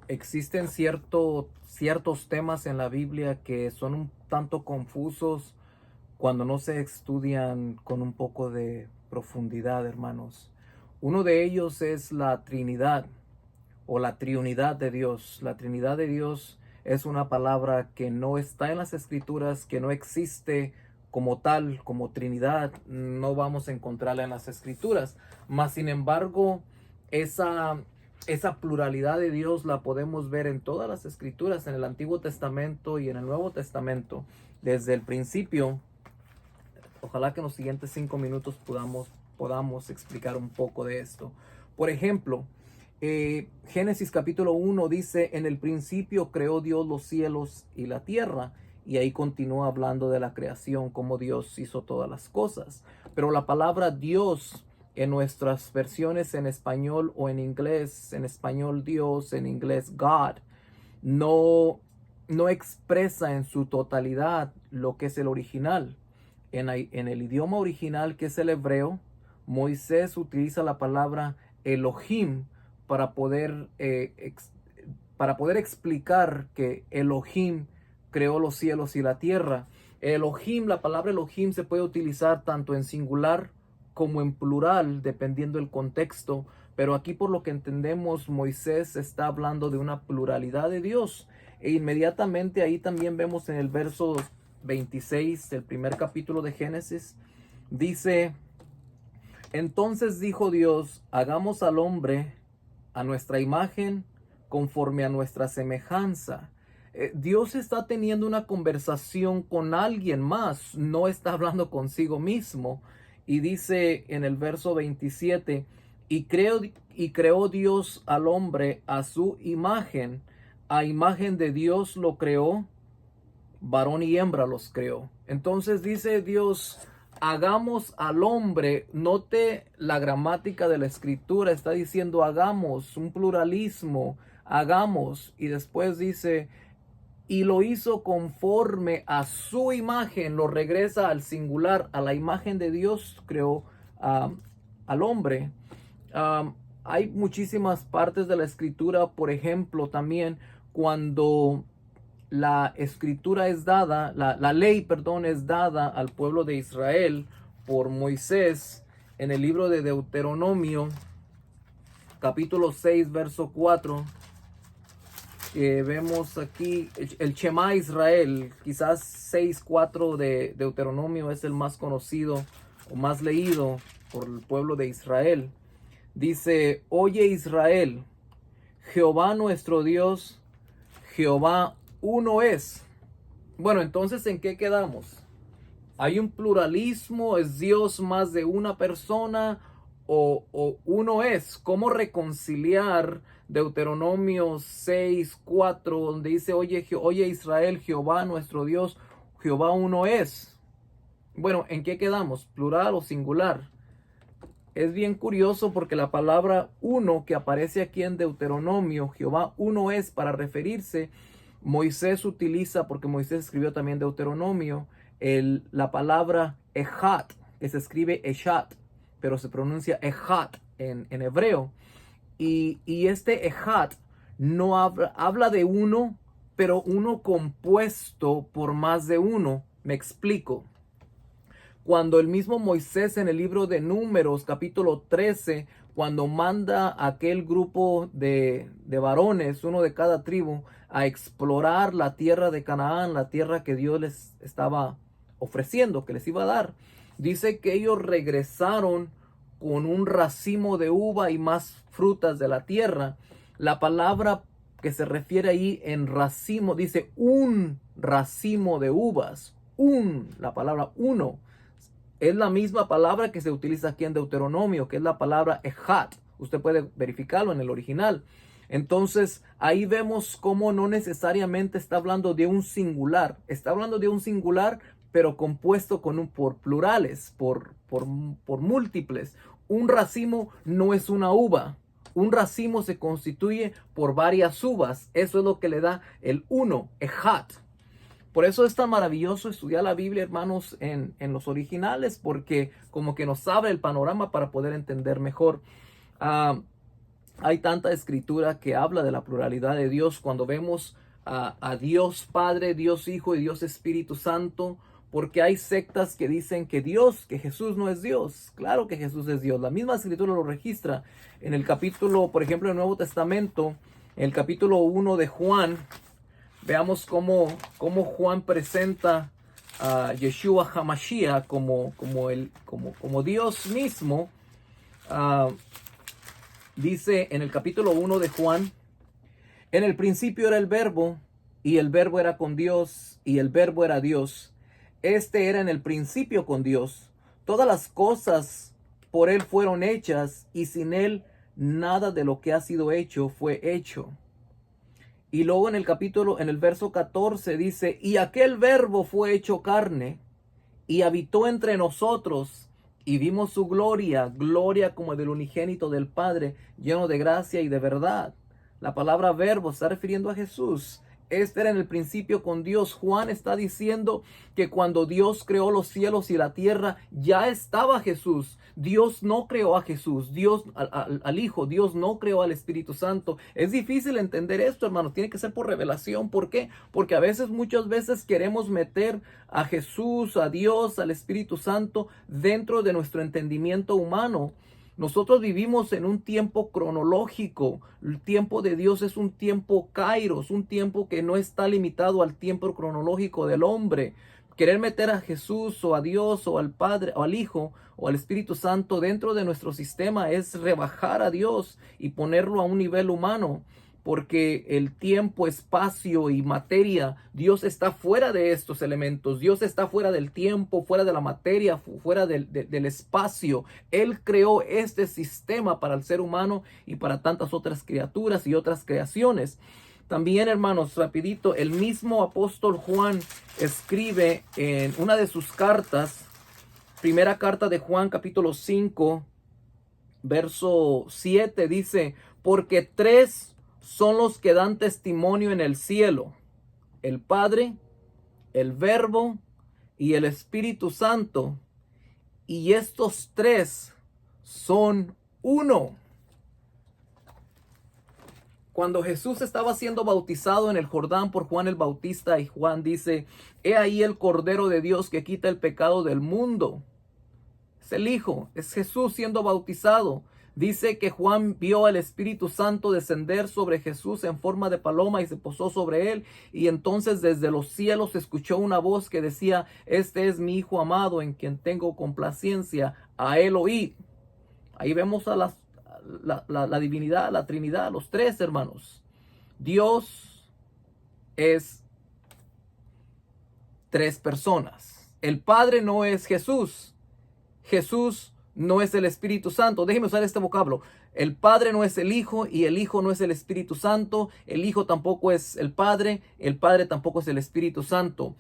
Existen ciertos temas en la Biblia que son un tanto confusos cuando no se estudian con un poco de profundidad, hermanos. Uno de ellos es la Trinidad o la triunidad de Dios. La Trinidad de Dios es una palabra que no está en las Escrituras, que no existe como tal, como Trinidad. No vamos a encontrarla en las Escrituras. Mas, sin embargo, esa, esa pluralidad de Dios la podemos ver en todas las Escrituras, en el Antiguo Testamento y en el Nuevo Testamento. Desde el principio, ojalá que en los siguientes 5 minutos podamos explicar un poco de esto. Por ejemplo, Génesis capítulo 1 dice, en el principio creó Dios los cielos y la tierra. Y ahí continúa hablando de la creación, cómo Dios hizo todas las cosas. Pero la palabra Dios en nuestras versiones en español o en inglés, en español Dios, en inglés God, no, no expresa en su totalidad lo que es el original. En el idioma original, que es el hebreo, Moisés utiliza la palabra Elohim para para poder explicar que Elohim creó los cielos y la tierra. Elohim, la palabra Elohim se puede utilizar tanto en singular como en plural, dependiendo del contexto. Pero aquí, por lo que entendemos, Moisés está hablando de una pluralidad de Dios. E inmediatamente ahí también vemos en el verso 26 del primer capítulo de Génesis, dice: entonces dijo Dios, hagamos al hombre a nuestra imagen, conforme a nuestra semejanza. Dios está teniendo una conversación con alguien más, no está hablando consigo mismo. Y dice en el verso 27, y creó Dios al hombre a su imagen, a imagen de Dios lo creó, varón y hembra los creó. Entonces dice Dios, hagamos al hombre. Note la gramática de la escritura, está diciendo hagamos, un pluralismo, hagamos. Y después dice, y lo hizo conforme a su imagen, lo regresa al singular, a la imagen de Dios creó al hombre. Hay muchísimas partes de la escritura, por ejemplo, también cuando la escritura es dada, la ley, perdón, es dada al pueblo de Israel por Moisés en el libro de Deuteronomio, capítulo 6, verso 4. Vemos aquí el Shema Israel, quizás 6:4 de Deuteronomio es el más conocido o más leído por el pueblo de Israel. Dice, oye Israel, Jehová nuestro Dios, Jehová uno es. Bueno, entonces, ¿en qué quedamos? ¿Hay un pluralismo? ¿Es Dios más de una persona? ¿O uno es? ¿Cómo reconciliar Deuteronomio 6:4, donde dice, oye Israel, Jehová nuestro Dios, Jehová uno es? Bueno, ¿en qué quedamos? ¿Plural o singular? Es bien curioso porque la palabra uno que aparece aquí en Deuteronomio, Jehová uno es, para referirse, Moisés utiliza, porque Moisés escribió también Deuteronomio, la palabra ejat, que se escribe eshat, pero se pronuncia ejat en hebreo. Y este ejat no habla de uno, pero uno compuesto por más de uno. Me explico. Cuando el mismo Moisés en el libro de Números, capítulo 13, cuando manda a aquel grupo de varones, uno de cada tribu, a explorar la tierra de Canaán, la tierra que Dios les estaba ofreciendo, que les iba a dar, dice que ellos regresaron con un racimo de uva y más frutas de la tierra. La palabra que se refiere ahí en racimo, dice un racimo de uvas, la palabra uno. Es la misma palabra que se utiliza aquí en Deuteronomio, que es la palabra ejat. Usted puede verificarlo en el original. Entonces, ahí vemos cómo no necesariamente está hablando de un singular. Está hablando de un singular, pero compuesto por plurales, por múltiples. Un racimo no es una uva. Un racimo se constituye por varias uvas. Eso es lo que le da el uno, ejat. Por eso es tan maravilloso estudiar la Biblia, hermanos, en los originales, porque como que nos abre el panorama para poder entender mejor. hay tanta escritura que habla de la pluralidad de Dios. Cuando vemos a Dios Padre, Dios Hijo y Dios Espíritu Santo, porque hay sectas que dicen que Jesús no es Dios. Claro que Jesús es Dios. La misma escritura lo registra en el capítulo, por ejemplo, del Nuevo Testamento, en el capítulo 1 de Juan. Veamos cómo Juan presenta a Yeshua HaMashiach como Dios mismo. Dice en el capítulo 1 de Juan: en el principio era el Verbo, y el Verbo era con Dios, y el Verbo era Dios. Este era en el principio con Dios. Todas las cosas por él fueron hechas, y sin él nada de lo que ha sido hecho fue hecho. Y luego en el verso 14 dice: y aquel Verbo fue hecho carne, y habitó entre nosotros, y vimos su gloria, gloria como del unigénito del Padre, lleno de gracia y de verdad. La palabra verbo está refiriendo a Jesús. Este era en el principio con Dios. Juan está diciendo que cuando Dios creó los cielos y la tierra, ya estaba Jesús. Dios no creó a Jesús, Dios al Hijo, Dios no creó al Espíritu Santo. Es difícil entender esto, hermanos. Tiene que ser por revelación. ¿Por qué? Porque muchas veces queremos meter a Jesús, a Dios, al Espíritu Santo dentro de nuestro entendimiento humano. Nosotros vivimos en un tiempo cronológico. El tiempo de Dios es un tiempo kairos, un tiempo que no está limitado al tiempo cronológico del hombre. Querer meter a Jesús o a Dios o al Padre o al Hijo o al Espíritu Santo dentro de nuestro sistema es rebajar a Dios y ponerlo a un nivel humano. Porque el tiempo, espacio y materia, Dios está fuera de estos elementos. Dios está fuera del tiempo, fuera de la materia, fuera del espacio. Él creó este sistema para el ser humano y para tantas otras criaturas y otras creaciones. También, hermanos, rapidito, el mismo apóstol Juan escribe en una de sus cartas, primera carta de Juan, capítulo 5, verso 7, dice: porque tres son los que dan testimonio en el cielo: el Padre, el Verbo y el Espíritu Santo. Y estos tres son uno. Cuando Jesús estaba siendo bautizado en el Jordán por Juan el Bautista, y Juan dice: he ahí el Cordero de Dios que quita el pecado del mundo. Es el Hijo, es Jesús siendo bautizado. Dice que Juan vio al Espíritu Santo descender sobre Jesús en forma de paloma y se posó sobre él. Y entonces desde los cielos escuchó una voz que decía: este es mi Hijo amado, en quien tengo complacencia, a él oíd. Ahí vemos a la divinidad, la Trinidad, los tres, hermanos. Dios es tres personas. El Padre no es Jesús. Jesús no es el Espíritu Santo. Déjeme usar este vocablo. El Padre no es el Hijo y el Hijo no es el Espíritu Santo. El Hijo tampoco es el Padre tampoco es el Espíritu Santo.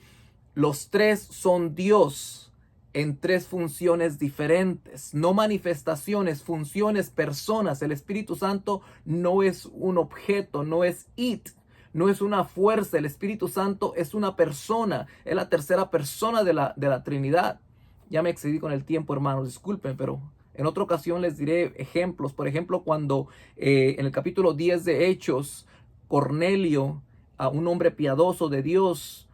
Los tres son Dios en tres funciones diferentes, no manifestaciones, funciones, personas. El Espíritu Santo no es un objeto, no es it, no es una fuerza. El Espíritu Santo es una persona, es la tercera persona de la Trinidad. Ya me excedí con el tiempo, hermanos, disculpen, pero en otra ocasión les diré ejemplos. Por ejemplo, cuando en el capítulo 10 de Hechos, Cornelio, un hombre piadoso de Dios,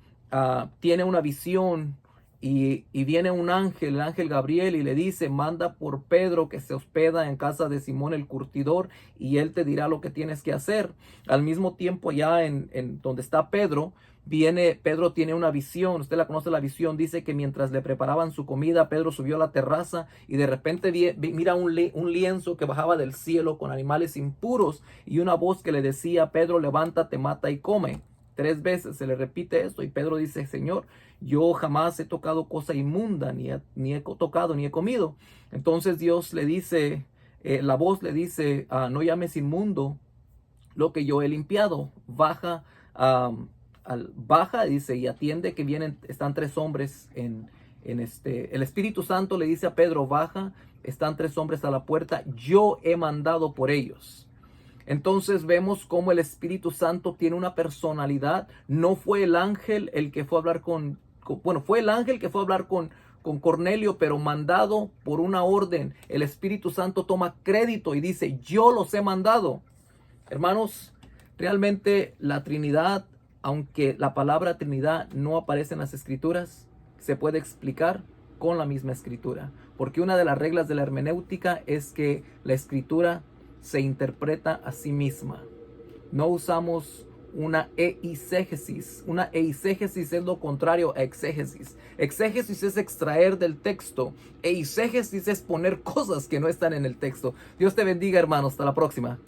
tiene una visión y viene un ángel, el ángel Gabriel, y le dice: manda por Pedro, que se hospeda en casa de Simón el curtidor, y él te dirá lo que tienes que hacer. Al mismo tiempo, ya en donde está Pedro tiene una visión. Usted la conoce, la visión. Dice que mientras le preparaban su comida, Pedro subió a la terraza y de repente mira un lienzo que bajaba del cielo con animales impuros y una voz que le decía: Pedro, levántate, mata y come. 3 veces se le repite esto y Pedro dice: Señor, yo jamás he tocado cosa inmunda, ni he tocado ni he comido. Entonces Dios le dice, la voz le dice: no llames inmundo lo que yo he limpiado. Baja, dice, y atiende que están 3 hombres el Espíritu Santo le dice a Pedro: baja, están 3 hombres a la puerta, yo he mandado por ellos. Entonces vemos cómo el Espíritu Santo tiene una personalidad. No fue el ángel el que fue a hablar fue el ángel que fue a hablar con con Cornelio, pero mandado por una orden. El Espíritu Santo toma crédito y dice, yo los he mandado. Hermanos, realmente la Trinidad, aunque la palabra Trinidad no aparece en las Escrituras, se puede explicar con la misma Escritura. Porque una de las reglas de la hermenéutica es que la Escritura se interpreta a sí misma. No usamos una eisegesis. Una eisegesis es lo contrario a exégesis. Exégesis es extraer del texto. Eisegesis es poner cosas que no están en el texto. Dios te bendiga, hermanos. Hasta la próxima.